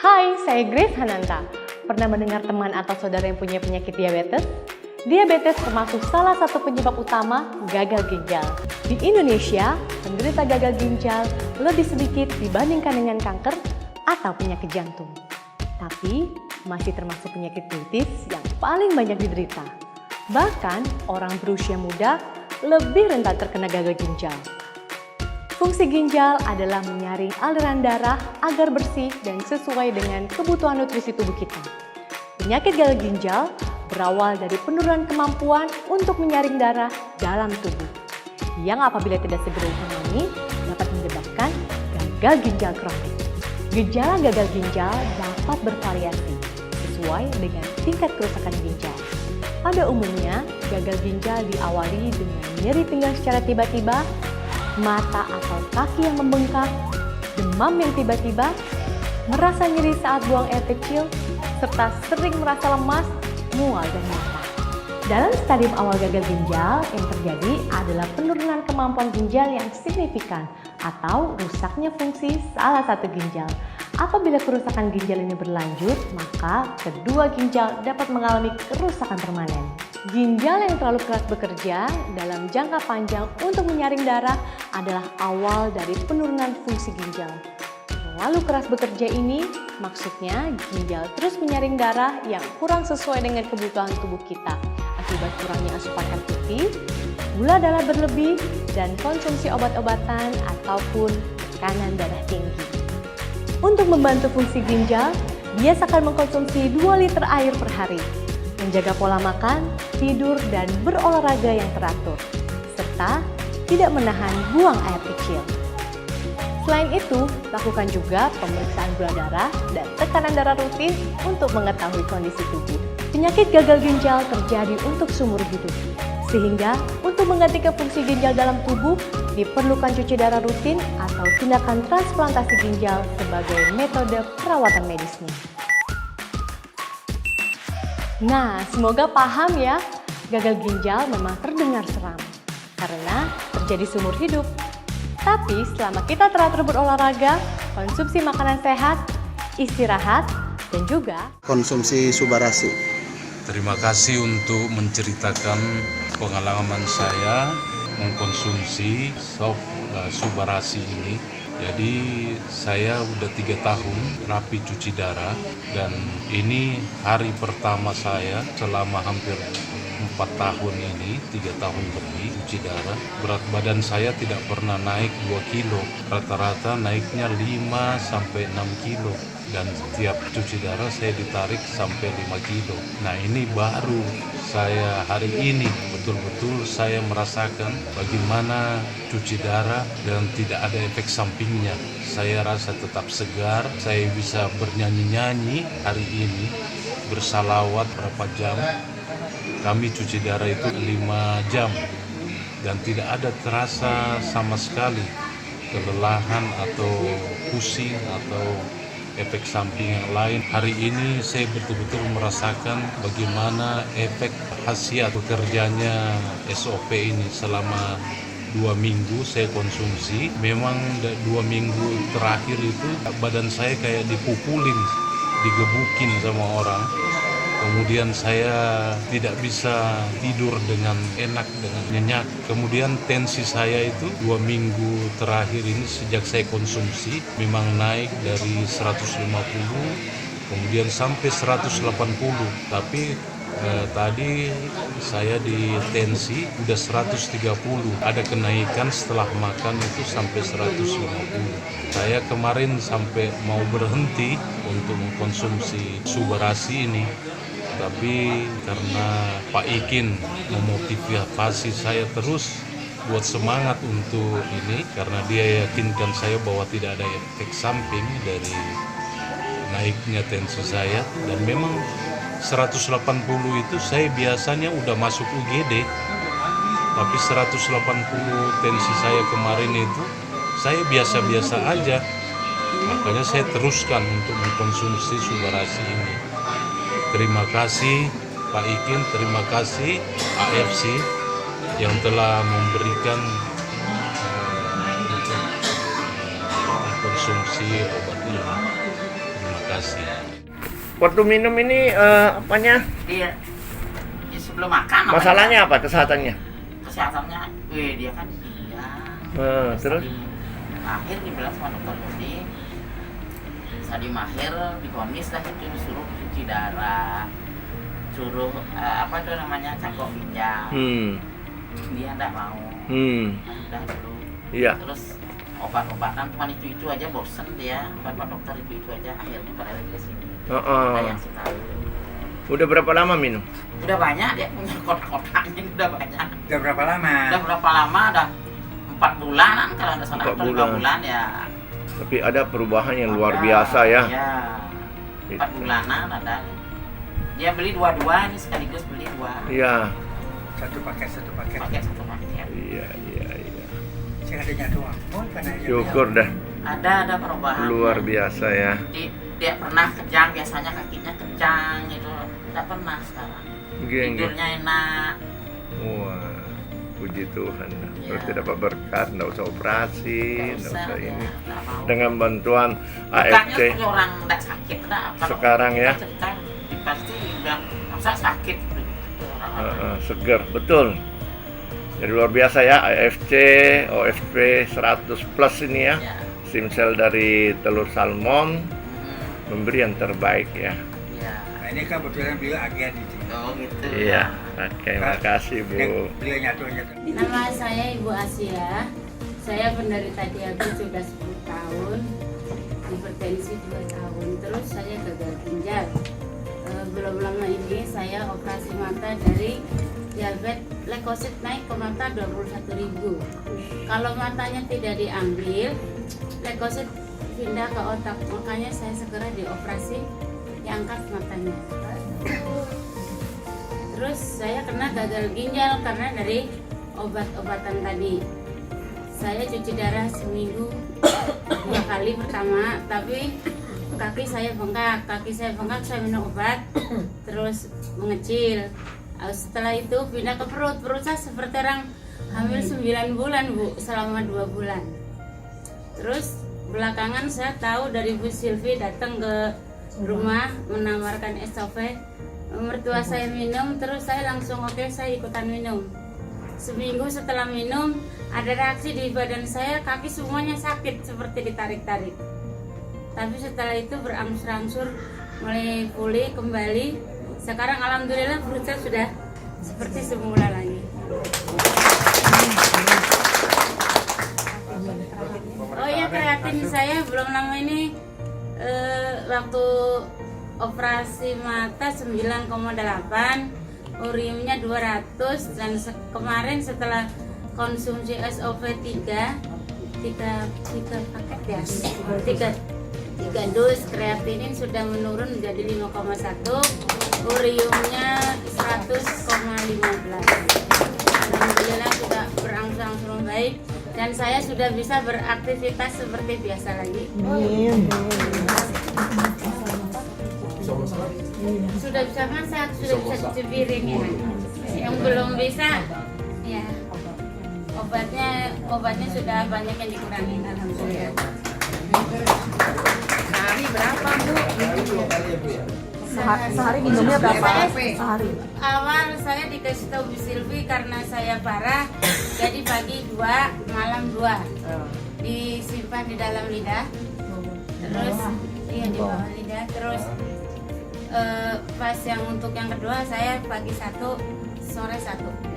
Hai, saya Grace Hananta. Pernah mendengar teman atau saudara yang punya penyakit diabetes? Diabetes termasuk salah satu penyebab utama gagal ginjal. Di Indonesia, penderita gagal ginjal lebih sedikit dibandingkan dengan kanker atau penyakit jantung. Tapi, masih termasuk penyakit kritis yang paling banyak diderita. Bahkan, orang berusia muda lebih rentan terkena gagal ginjal. Fungsi ginjal adalah menyaring aliran darah agar bersih dan sesuai dengan kebutuhan nutrisi tubuh kita. Penyakit gagal ginjal berawal dari penurunan kemampuan untuk menyaring darah dalam tubuh, yang apabila tidak segera ditangani dapat menyebabkan gagal ginjal kronik. Gejala gagal ginjal dapat bervariasi sesuai dengan tingkat kerusakan ginjal. Pada umumnya, gagal ginjal diawali dengan nyeri pinggang secara tiba-tiba, mata atau kaki yang membengkak, demam yang tiba-tiba, merasa nyeri saat buang air kecil, serta sering merasa lemas, mual, dan muntah. Dalam stadium awal gagal ginjal, yang terjadi adalah penurunan kemampuan ginjal yang signifikan atau rusaknya fungsi salah satu ginjal. Apabila kerusakan ginjal ini berlanjut, maka kedua ginjal dapat mengalami kerusakan permanen. Ginjal yang terlalu keras bekerja dalam jangka panjang untuk menyaring darah adalah awal dari penurunan fungsi ginjal. Terlalu keras bekerja ini maksudnya ginjal terus menyaring darah yang kurang sesuai dengan kebutuhan tubuh kita akibat kurangnya asupan air putih, gula darah berlebih, dan konsumsi obat-obatan ataupun tekanan darah tinggi. Untuk membantu fungsi ginjal, biasakan mengkonsumsi 2 liter air per hari, menjaga pola makan, tidur, dan berolahraga yang teratur, serta tidak menahan buang air kecil. Selain itu, lakukan juga pemeriksaan gula darah dan tekanan darah rutin untuk mengetahui kondisi tubuh. Penyakit gagal ginjal terjadi untuk seumur hidup, sehingga untuk menggantikan fungsi ginjal dalam tubuh, diperlukan cuci darah rutin atau tindakan transplantasi ginjal sebagai metode perawatan medisnya. Nah, semoga paham ya, gagal ginjal memang terdengar seram karena terjadi seumur hidup. Tapi selama kita teratur berolahraga, konsumsi makanan sehat, istirahat, dan juga konsumsi Subarasi. Terima kasih untuk menceritakan pengalaman saya mengkonsumsi sop Subarasi ini. Jadi saya udah 3 tahun terapi cuci darah, dan ini hari pertama saya selama hampir 4 tahun ini, 3 tahun lebih cuci darah. Berat badan saya tidak pernah naik 2 kilo, rata-rata naiknya 5-6 kilo. Dan setiap cuci darah saya ditarik sampai 5 kilo. Nah, ini baru saya hari ini betul-betul saya merasakan bagaimana cuci darah dan tidak ada efek sampingnya. Saya rasa tetap segar, saya bisa bernyanyi-nyanyi hari ini, bersalawat berapa jam. Kami cuci darah itu 5 jam dan tidak ada terasa sama sekali kelelahan atau pusing atau efek samping yang lain. Hari ini saya betul-betul merasakan bagaimana efek khasiat bekerjanya SOP ini. Selama 2 minggu saya konsumsi, memang 2 minggu terakhir itu badan saya kayak dipukulin, digebukin sama orang. Kemudian saya tidak bisa tidur dengan enak, dengan nyenyak. Kemudian tensi saya itu 2 minggu terakhir ini sejak saya konsumsi memang naik dari 150 kemudian sampai 180. Tapi tadi saya di tensi udah 130. Ada kenaikan setelah makan itu sampai 150. Saya kemarin sampai mau berhenti untuk mengkonsumsi Subarasi ini. Tapi karena Pak Ikin memotivasi saya terus buat semangat untuk ini, karena dia yakinkan saya bahwa tidak ada efek samping dari naiknya tensi saya. Dan memang 180 itu saya biasanya udah masuk UGD, tapi 180 tensi saya kemarin itu saya biasa-biasa aja. Makanya saya teruskan untuk mengkonsumsi Subarasi ini. Terima kasih Pak Ikin, terima kasih AFC yang telah memberikan konsumsi obat ini. Terima kasih. kasih. Waktu minum ini apanya? Dia ya sebelum makan Masalahnya apa kesehatannya? kesehatannya dia kan Terus? akhir dibilang sama dokter Budi Sadi Mahir divonis lah itu disuruh cuci darah, suruh apa itu namanya cangkok ginjal. Dia enggak mau. Udah dulu. Iya. Terus obat-obatan cuma itu aja, bosen dia, obat dokter itu aja, akhirnya pada ke sini. Yang sih tahu. Udah berapa lama minum? Udah banyak, dia punya kotak-kotaknya udah banyak. Udah berapa lama? Udah berapa lama? Udah 4 bulanan kalau ada salah, 4 atau 5 bulan ya. Tapi ada perubahan yang luar biasa ya. Iya. 4 bulanan ada. Dia beli dua-dua nih, sekaligus beli 2. Iya. Satu paket. Paket satu paket. Iya. Sih adanya doang. Syukur dah. Ada perubahan. Luar biasa ya. Dia pernah kejang, biasanya kakinya kejang itu. Tidak pernah sekarang. Tidurnya enak. Wah, puji Tuhan. Ya. Berarti dapat berkat, nggak usah operasi, nggak usah ya, ini. nggak mau. Dengan bantuan Bukannya AFC sebagai orang tidak sakit, tidak. sekarang ya. Cerita, pasti bilang masa sakit. Seger, betul. Jadi luar biasa ya, AFC, OFP 100 plus ini ya. Ya. Stem cell dari telur salmon memberi yang terbaik ya. Ya. Nah ini kan kebetulan beliau agen itu. Oh gitu. Iya, oke, makasih Bu. Beliau nyatu. Nama saya Ibu Asia. Saya penderita diabetes sudah 10 tahun, hipertensi 2 tahun, terus saya gagal ginjal. Belum lama ini saya operasi mata dari diabetes, leukosit naik ke mata 21.000. Kalau matanya tidak diambil, leukosit pindah ke otak, makanya saya segera dioperasi, diangkat matanya. Terus saya kena gagal ginjal karena dari obat-obatan tadi. Saya cuci darah seminggu 2 kali pertama, tapi kaki saya bengkak, saya minum obat, terus mengecil. Setelah itu pindah ke perut saya seperti orang hamil 9 bulan Bu, selama 2 bulan. Terus belakangan saya tahu dari Bu Silvi datang ke rumah menawarkan SOV. Mertua saya minum, terus saya langsung oke, saya ikutan minum. Seminggu setelah minum, ada reaksi di badan saya, kaki semuanya sakit seperti ditarik-tarik. Tapi setelah itu berangsur-angsur mulai pulih kembali. Sekarang alhamdulillah perut saya sudah seperti semula lagi. Oh iya, kreatin saya belum lama ini waktu operasi mata 9,8, uriumnya 200, dan kemarin setelah konsumsi SOV 3 paket ya, 3 dus kreatinin sudah menurun menjadi 5,1, uriumnya 100,15. Alhamdulillah sudah berangsur-angsur baik dan saya sudah bisa beraktivitas seperti biasa lagi. Sudah bisa masak, sudah bisa cuci piring ya. Yang belum bisa, ya obatnya sudah banyak yang dikurangi, alhamdulillah. Sehari berapa Bu? Sehari minumnya berapa? Sehari. Awal saya dikasih tahu Bu Silvi karena saya parah, jadi pagi 2, malam 2. Disimpan di dalam lidah. Terus iya di bawah lidah. Terus pas yang untuk yang kedua saya pagi 1, sore 1.